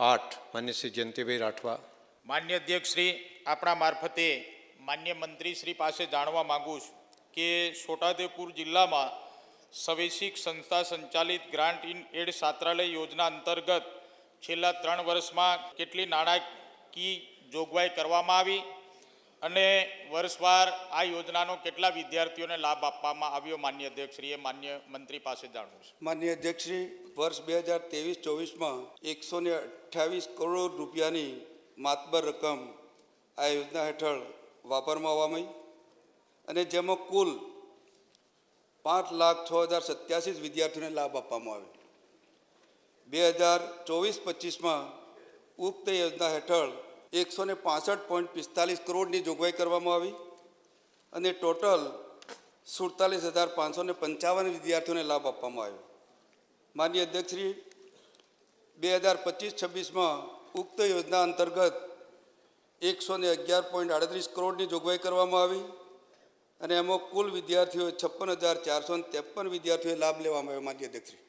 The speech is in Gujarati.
8 માન્ય શ્રી જયંતિભાઈ રાઠવા. માન્ય અધ્યક્ષ શ્રી, આપણા મારફતે માન્ય મંત્રી શ્રી પાસે જાણવા માંગુ છું કે છોટાઉદેપુર જિલ્લામાં સ્વૈચ્છિક સંસ્થા સંચાલિત ગ્રાન્ટ ઇન એડ છાત્રાલય યોજના અંતર્ગત છેલ્લા 3 વર્ષમાં કેટલી નાણાકીય જોગવાઈ કરવામાં આવી અને વર્ષવાર આ યોજનાનો કેટલા વિદ્યાર્થીઓને લાભ આપવામાં આવ્યો? માન્ય અધ્યક્ષશ્રીએ માન્ય મંત્રી પાસે જાણવું છે. માન્ય અધ્યક્ષશ્રી, વર્ષ 2023-24માં 128 કરોડ રૂપિયાની માતબર રકમ આ યોજના હેઠળ વાપરવામાં આવી અને જેમાં કુલ 5,06,087 વિદ્યાર્થીઓને લાભ આપવામાં આવ્યો. 2024-25માં ઉક્ત યોજના હેઠળ 165.45 કરોડની જોગવાઈ કરવામાં આવી અને ટોટલ 47,555 વિદ્યાર્થીઓને લાભ આપવામાં આવ્યો. માન્ય અધ્યક્ષશ્રી, 2025-26માં ઉક્ત યોજના અંતર્ગત 111.38 કરોડની જોગવાઈ કરવામાં આવી અને એમાં કુલ વિદ્યાર્થીઓ 56,453 વિદ્યાર્થીઓએ લાભ લેવામાં આવ્યો. માન્ય અધ્યક્ષશ્રી.